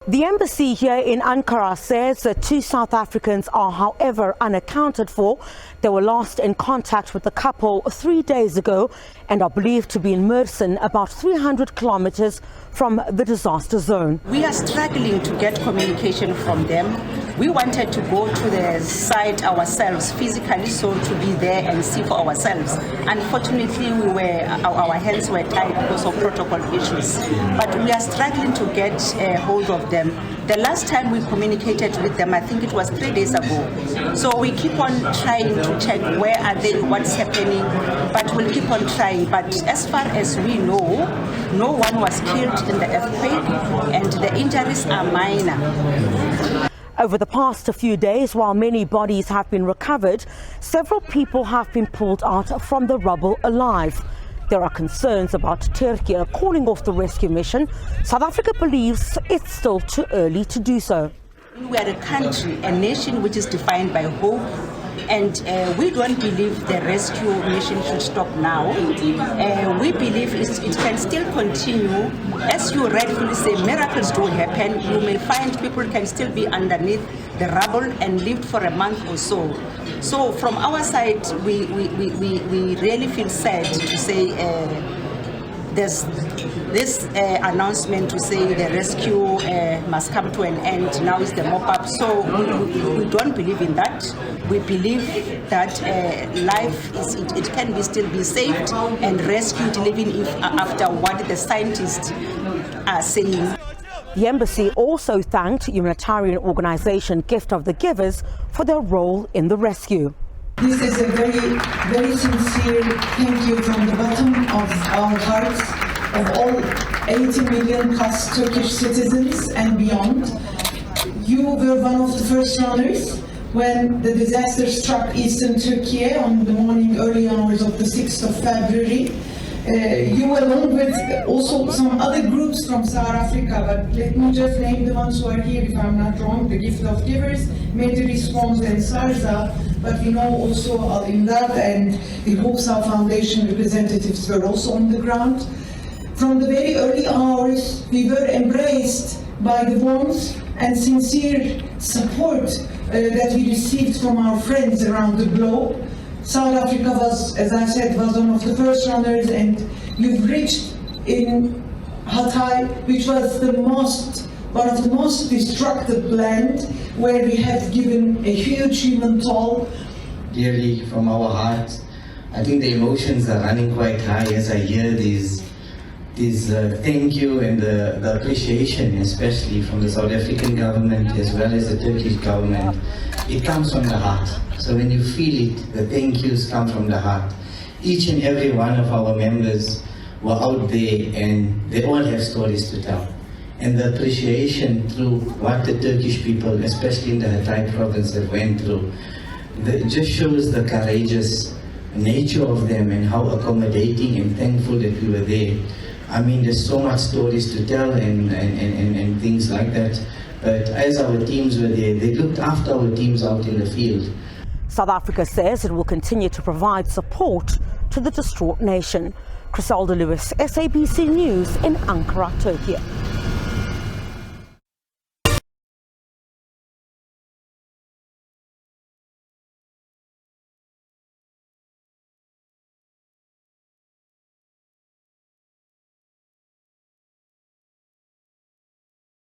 The embassy here in Ankara says that 2 South Africans are, however, unaccounted for. They were last in contact with the couple 3 days ago and are believed to be in Mersin, about 300 kilometers from the disaster zone. We are struggling to get communication from them. We wanted to go to the site ourselves physically, so to be there and see for ourselves. Unfortunately, our hands were tied because of protocol issues. But we are struggling to get hold of them. The last time we communicated with them, I think it was 3 days ago. So we keep on trying to check where are they, what's happening, but we'll keep on trying. But as far as we know, no one was killed in the earthquake and the injuries are minor. Over the past few days, while many bodies have been recovered, several people have been pulled out from the rubble alive. There are concerns about Turkey calling off the rescue mission. South Africa believes it's still too early to do so. We are a country, a nation which is defined by hope, and we don't believe the rescue mission should stop now. We believe it can still continue. As you rightfully say, miracles do happen. You may find people can still be underneath the rubble and lived for a month or so. So from our side, we really feel sad to say there's this announcement to say the rescue must come to an end. Now is the mop-up. So we don't believe in that. We believe that life it can still be saved and rescued, even if after what the scientists are saying. The embassy also thanked humanitarian organization Gift of the Givers for their role in the rescue. This is a very, very sincere thank you from the bottom of our hearts, of all 80 million plus Turkish citizens and beyond. You were one of the first runners when the disaster struck eastern Turkey on the early hours of the 6th of February. You, along with also some other groups from South Africa, but let me just name the ones who are here, if I'm not wrong, the Gift of Givers, made the response, and SARSA, but we know also Al-Imdad and the Hope South Foundation representatives were also on the ground. From the very early hours, we were embraced by the warmth and sincere support that we received from our friends around the globe. South Africa was, as I said, was one of the first runners, and you've reached in Hatay, which was one of the most destructive land, where we have given a huge human toll. Dearly from our hearts, I think the emotions are running quite high as I hear these thank you and the appreciation, especially from the South African government as well as the Turkish government. It comes from the heart. So when you feel it, the thank yous come from the heart. Each and every one of our members were out there and they all have stories to tell. And the appreciation through what the Turkish people, especially in the Hatay province, have went through, it just shows the courageous nature of them and how accommodating and thankful that we were there. I mean, there's so much stories to tell and things like that. But as our teams were there, they looked after our teams out in the field. South Africa says it will continue to provide support to the distraught nation. Criselda Lewis, SABC News in Ankara, Turkey.